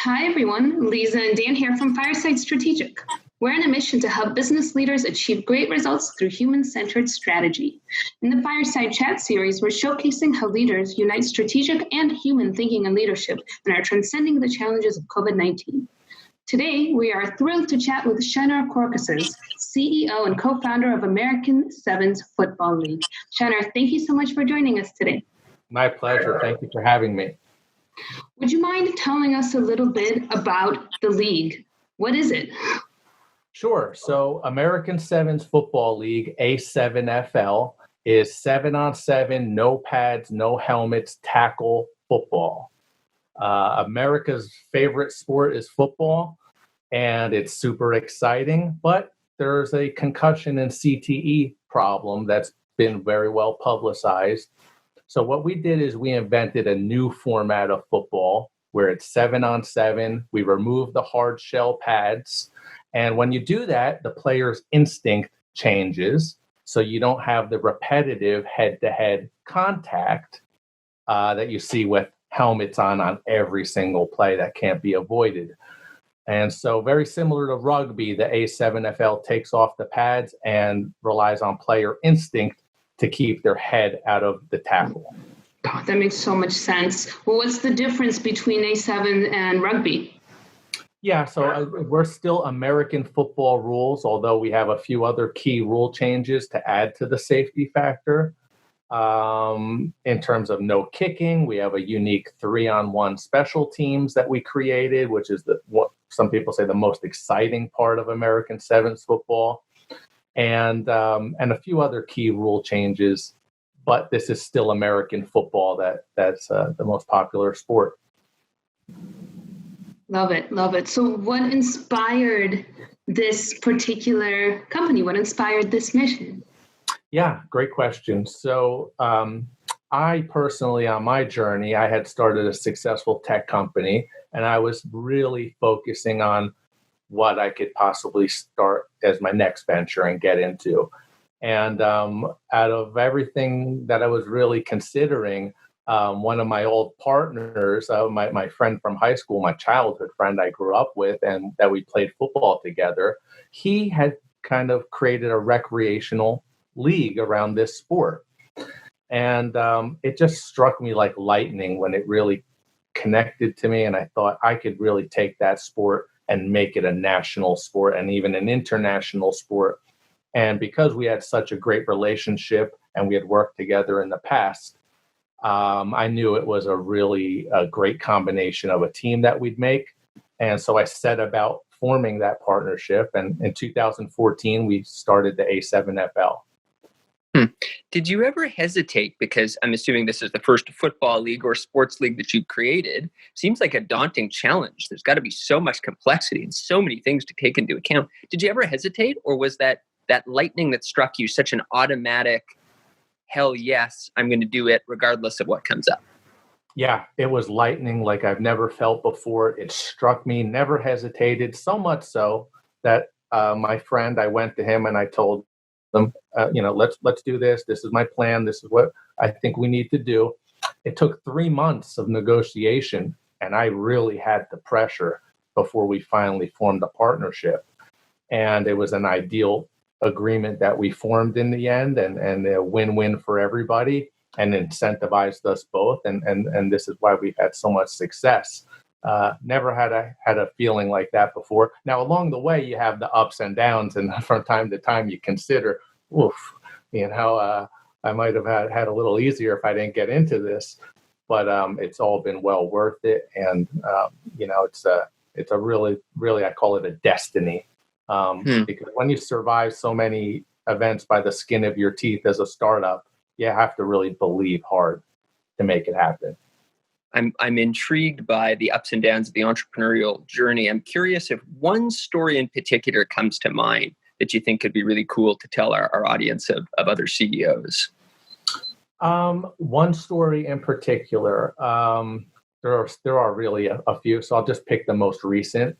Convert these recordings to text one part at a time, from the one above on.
Hi, everyone. Lisa and Dan here from Fireside Strategic. We're on a mission to help business leaders achieve great results through human-centered strategy. In the Fireside Chat series, we're showcasing how leaders unite strategic and human thinking and leadership and are transcending the challenges of COVID-19. Today, we are thrilled to chat with Sener Korkusuz, CEO and co-founder of American Sevens Football League. Sener, thank you so much for joining us today. My pleasure. Thank you for having me. Would you mind telling us a little bit about the league? What is it? Sure. So American Sevens Football League, A7FL, is 7-on-7, no pads, no helmets, tackle football. America's favorite sport is football, and it's super exciting, but there's a concussion and CTE problem that's been very well publicized. So what we did is we invented a new format of football where it's 7-on-7. We removed the hard shell pads. And when you do that, the player's instinct changes. So you don't have the repetitive head-to-head contact that you see with helmets on every single play that can't be avoided. And so very similar to rugby, the A7FL takes off the pads and relies on player instinct to keep their head out of the tackle. Oh, that makes so much sense. Well, what's the difference between A7 and rugby? Yeah, so we're still American football rules, although we have a few other key rule changes to add to the safety factor. In terms of no kicking, we have a unique 3-on-1 special teams that we created, which is what some people say the most exciting part of American Sevens football. And a few other key rule changes, but this is still American football that's the most popular sport. Love it, love it. So what inspired this particular company? What inspired this mission? Yeah, great question. So I personally, on my journey, I had started a successful tech company, and I was really focusing on what I could possibly start as my next venture and get into. And out of everything that I was really considering, one of my old partners, my friend from high school, my childhood friend I grew up with, and that we played football together, he had kind of created a recreational league around this sport. And it just struck me like lightning when it really connected to me. And I thought I could really take that sport and make it a national sport and even an international sport. And because we had such a great relationship and we had worked together in the past, I knew it was a great combination of a team that we'd make. And so I set about forming that partnership. And in 2014, we started the A7FL. Did you ever hesitate, because I'm assuming this is the first football league or sports league that you created? Seems like a daunting challenge. There's got to be so much complexity and so many things to take into account. Did you ever hesitate, or was that lightning that struck you such an automatic, hell yes, I'm going to do it regardless of what comes up? Yeah, it was lightning like I've never felt before. It struck me, never hesitated, so much so that my friend, I went to him and I told them, let's do this. This is my plan. This is what I think we need to do. It took 3 months of negotiation, and I really had the pressure before we finally formed a partnership. And it was an ideal agreement that we formed in the end, and a win-win for everybody, and incentivized us both. And this is why we've had so much success. Never had a feeling like that before. Now, along the way, you have the ups and downs, and from time to time, you consider, I might have had a little easier if I didn't get into this. But it's all been well worth it, and it's a really, I call it a destiny, because when you survive so many events by the skin of your teeth as a startup, you have to really believe hard to make it happen. I'm intrigued by the ups and downs of the entrepreneurial journey. I'm curious if one story in particular comes to mind that you think could be really cool to tell our audience of other CEOs. One story in particular, there are really a few, so I'll just pick the most recent.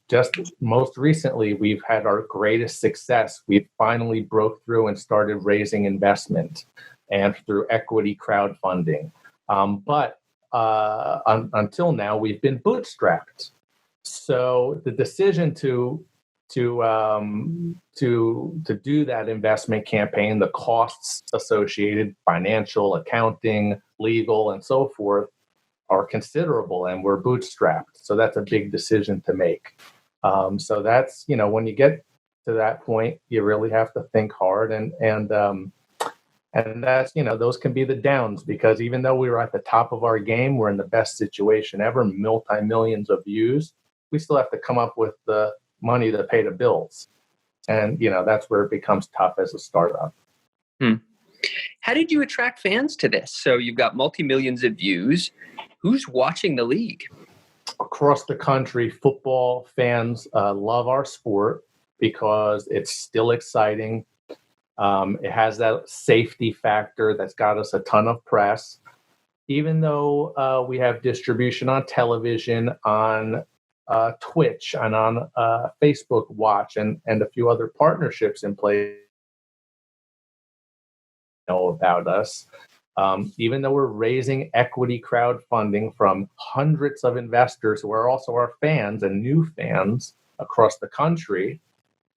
Just most recently, we've had our greatest success. We finally broke through and started raising investment, and through equity crowdfunding. But until now, we've been bootstrapped. So the decision to do that investment campaign, the costs associated, financial, accounting, legal, and so forth, are considerable, and we're bootstrapped. So that's a big decision to make. So that's, when you get to that point, you really have to think hard, and that's, those can be the downs, because even though we were at the top of our game, we're in the best situation ever, multi-millions of views, we still have to come up with the money to pay the bills. And, that's where it becomes tough as a startup. How did you attract fans to this? So you've got multi-millions of views. Who's watching the league? Across the country, football fans love our sport because it's still exciting. It has that safety factor that's got us a ton of press. Even though we have distribution on television, on Twitch, and on Facebook Watch, and a few other partnerships in place, know about us. Even though we're raising equity crowdfunding from hundreds of investors who are also our fans and new fans across the country,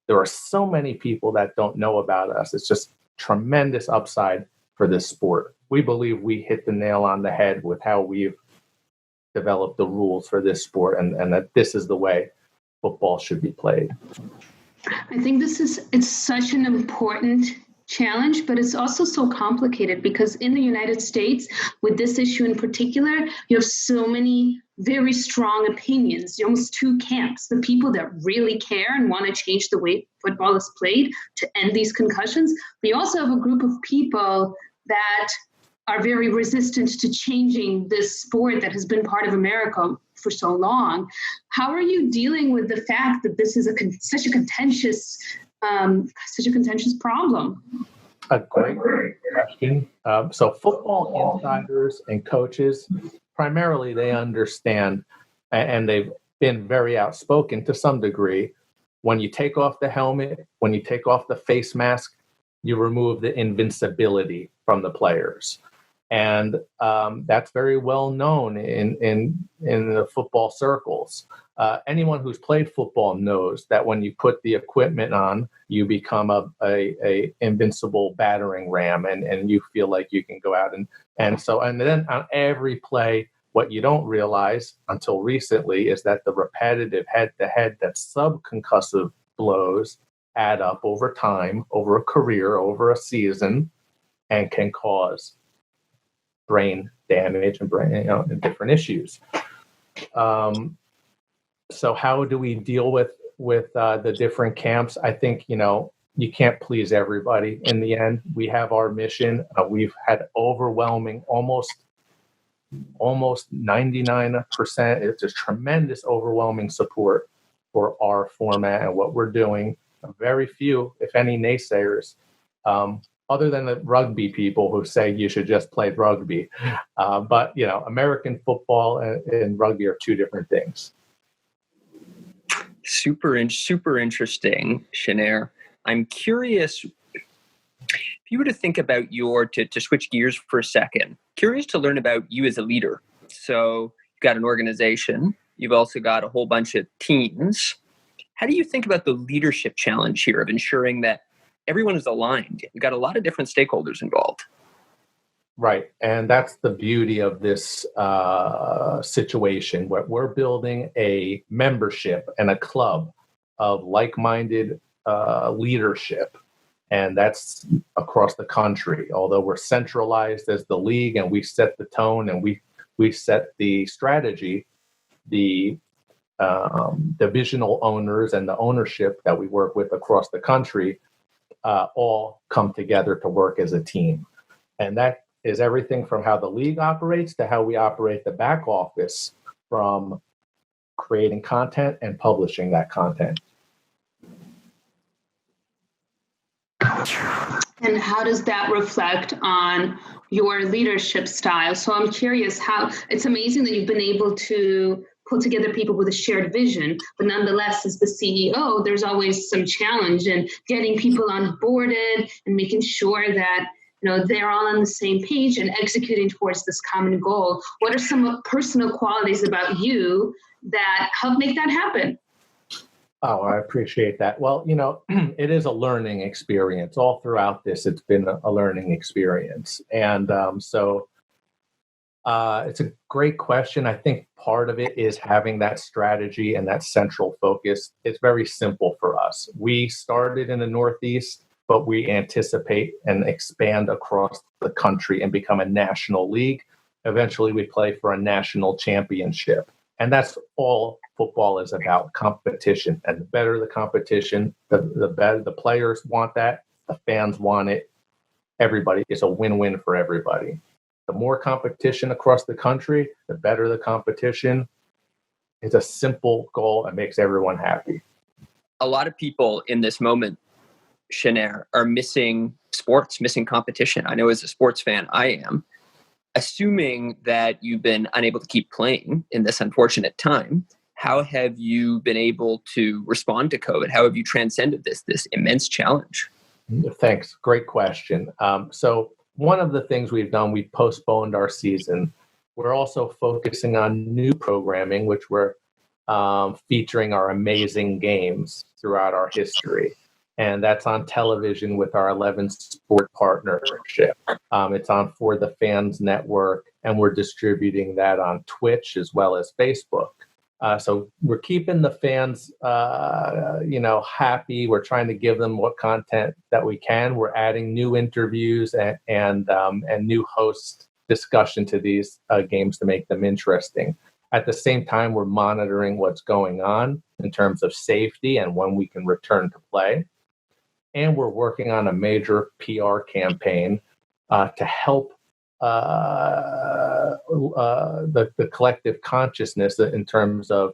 there are so many people that don't know about us. It's just tremendous upside for this sport. We believe we hit the nail on the head with how we've developed the rules for this sport, and that this is the way football should be played. I think it's such an important challenge, but it's also so complicated because in the United States, with this issue in particular, you have so many very strong opinions, almost two camps: the people that really care and want to change the way football is played to end these concussions. But you also have a group of people that are very resistant to changing this sport that has been part of America for so long. How are you dealing with the fact that this is such a contentious problem? A great question. So football insiders and coaches, primarily, they understand, and they've been very outspoken to some degree. When you take off the helmet, when you take off the face mask, you remove the invincibility from the players. And that's very well known in the football circles. Anyone who's played football knows that when you put the equipment on, you become a invincible battering ram, and you feel like you can go out and then on every play, what you don't realize until recently is that the repetitive head-to-head, that subconcussive blows add up over time, over a career, over a season, and can cause brain damage and and different issues. So how do we deal with the different camps? I think, you can't please everybody in the end. We have our mission. We've had overwhelming, almost 99%. It's a tremendous, overwhelming support for our format and what we're doing. Very few, if any, naysayers, other than the rugby people who say you should just play rugby. But, American football and rugby are two different things. Super interesting, Sener. I'm curious, if you were to think about to switch gears for a second, curious to learn about you as a leader. So you've got an organization, you've also got a whole bunch of teams. How do you think about the leadership challenge here of ensuring that everyone is aligned? You've got a lot of different stakeholders involved. Right. And that's the beauty of this situation, where we're building a membership and a club of like-minded leadership. And that's across the country. Although we're centralized as the league and we set the tone and we set the strategy, the divisional owners and the ownership that we work with across the country all come together to work as a team. And that is everything from how the league operates to how we operate the back office, from creating content and publishing that content. And how does that reflect on your leadership style? So I'm curious how it's amazing that you've been able to pull together people with a shared vision, but nonetheless, as the CEO, there's always some challenge in getting people onboarded and making sure that they're all on the same page and executing towards this common goal. What are some personal qualities about you that help make that happen? Oh, I appreciate that. Well, it is a learning experience. All throughout this, it's been a learning experience. And it's a great question. I think part of it is having that strategy and that central focus. It's very simple for us. We started in the Northeast, but we anticipate and expand across the country and become a national league. Eventually, we play for a national championship. And that's all football is about, competition. And the better the competition, the better the players want that, the fans want it. Everybody, it's a win-win for everybody. The more competition across the country, the better the competition. It's a simple goal and makes everyone happy. A lot of people in this moment, Sener, are missing sports, missing competition. I know as a sports fan, I am. Assuming that you've been unable to keep playing in this unfortunate time, how have you been able to respond to COVID? How have you transcended this immense challenge? Thanks. Great question. So one of the things we've done, we postponed our season. We're also focusing on new programming, which we're featuring our amazing games throughout our history. And that's on television with our 11 Sport partnership. It's on For the Fans Network, and we're distributing that on Twitch as well as Facebook. So we're keeping the fans, happy. We're trying to give them what content that we can. We're adding new interviews and new host discussion to these games to make them interesting. At the same time, we're monitoring what's going on in terms of safety and when we can return to play. And we're working on a major PR campaign to help the collective consciousness in terms of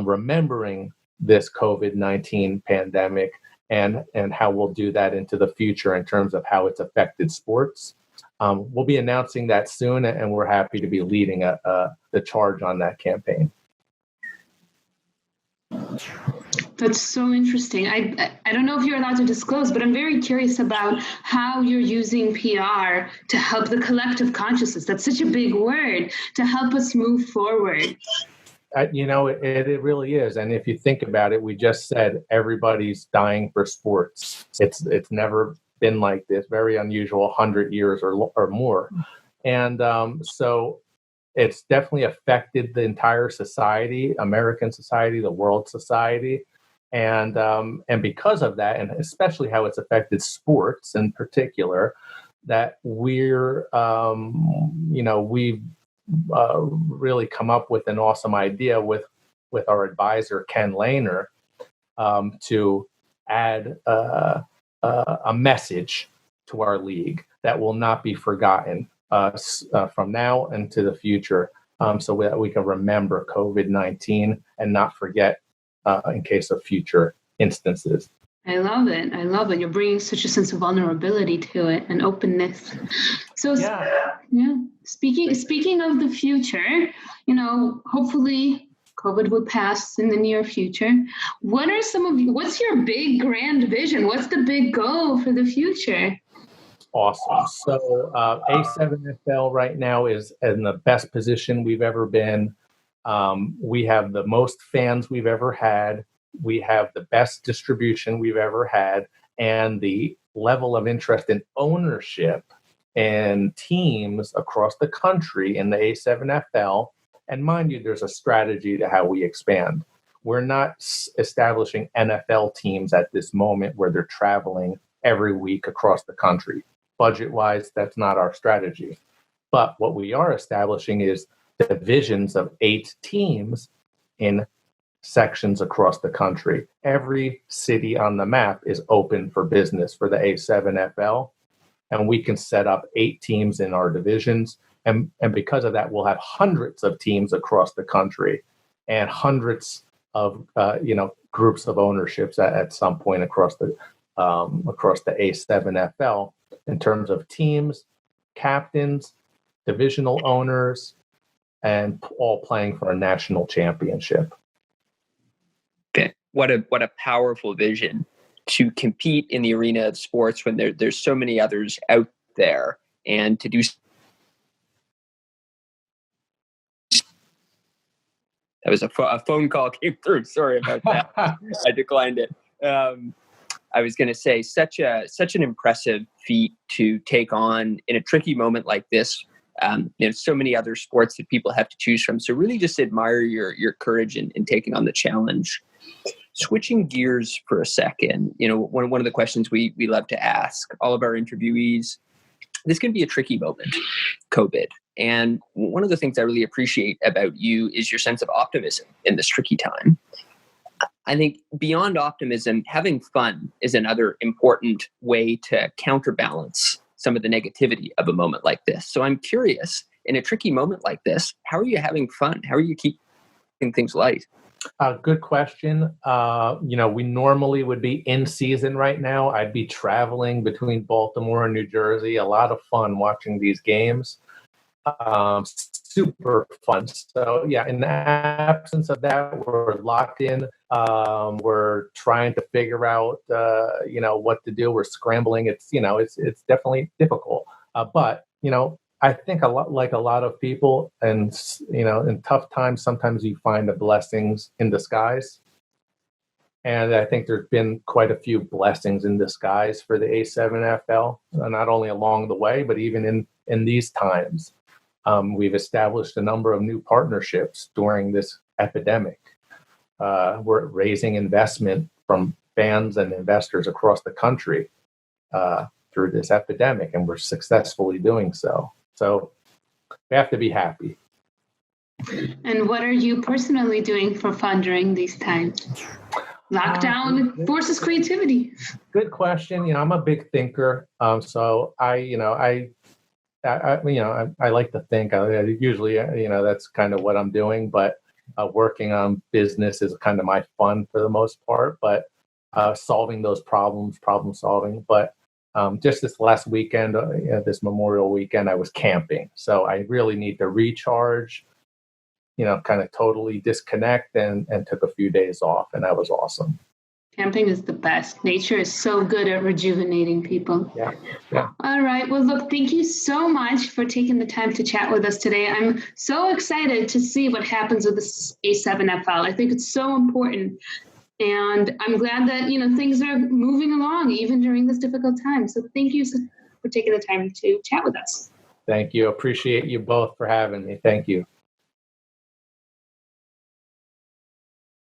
remembering this COVID-19 pandemic and how we'll do that into the future in terms of how it's affected sports. We'll be announcing that soon, and we're happy to be leading the charge on that campaign. That's so interesting. I don't know if you're allowed to disclose, but I'm very curious about how you're using PR to help the collective consciousness. That's such a big word, to help us move forward. It really is. And if you think about it, we just said everybody's dying for sports. It's never been like this, very unusual, 100 years or more. And so it's definitely affected the entire society, American society, the world society. And because of that, and especially how it's affected sports in particular, that we're, we've really come up with an awesome idea with our advisor, Ken Lehner, to add a message to our league that will not be forgotten from now into the future, so that we can remember COVID-19 and not forget in case of future instances. I love it. You're bringing such a sense of vulnerability to it and openness. So yeah. Speaking of the future, hopefully COVID will pass in the near future. What's your big grand vision? What's the big goal for the future? Awesome. So A7FL right now is in the best position we've ever been. We have the most fans we've ever had. We have the best distribution we've ever had. And the level of interest in ownership and teams across the country in the A7FL. And mind you, there's a strategy to how we expand. We're not establishing NFL teams at this moment where they're traveling every week across the country. Budget-wise, that's not our strategy. But what we are establishing is divisions of 8 teams in sections across the country. Every city on the map is open for business for the A7FL, and we can set up 8 teams in our divisions. And because of that, we'll have hundreds of teams across the country and hundreds of groups of ownerships at some point across the A7FL in terms of teams, captains, divisional owners, and all playing for a national championship. What a powerful vision to compete in the arena of sports when there's so many others out there and to do. That was a phone call came through. Sorry about that. I declined it. I was going to say such an impressive feat to take on in a tricky moment like this. So many other sports that people have to choose from. So really just admire your courage in taking on the challenge. Switching gears for a second, one of the questions we love to ask all of our interviewees, this can be a tricky moment, COVID. And one of the things I really appreciate about you is your sense of optimism in this tricky time. I think beyond optimism, having fun is another important way to counterbalance some of the negativity of a moment like this. So I'm curious, in a tricky moment like this, how are you having fun? How are you keeping things light? Good question. We normally would be in season right now. I'd be traveling between Baltimore and New Jersey. A lot of fun watching these games. Super fun. So yeah, in the absence of that, we're locked in. We're trying to figure out, what to do. We're scrambling. It's definitely difficult. But I think a lot of people, and in tough times, sometimes you find the blessings in disguise. And I think there's been quite a few blessings in disguise for the A7FL, not only along the way, but even in these times. We've established a number of new partnerships during this epidemic. We're raising investment from fans and investors across the country through this epidemic, and we're successfully doing so. So we have to be happy. And what are you personally doing for fun during these times? Lockdown forces creativity. Good question. I'm a big thinker, so I like to think. Usually, that's kind of what I'm doing. But working on business is kind of my fun for the most part. But solving those problem solving. But just this last weekend, this Memorial weekend, I was camping. So I really need to recharge. Kind of totally disconnect and took a few days off, and that was awesome. Camping is the best. Nature is so good at rejuvenating people. Yeah. All right. Well, look, thank you so much for taking the time to chat with us today. I'm so excited to see what happens with this A7FL. I think it's so important. And I'm glad that, things are moving along even during this difficult time. So thank you for taking the time to chat with us. Thank you. Appreciate you both for having me. Thank you.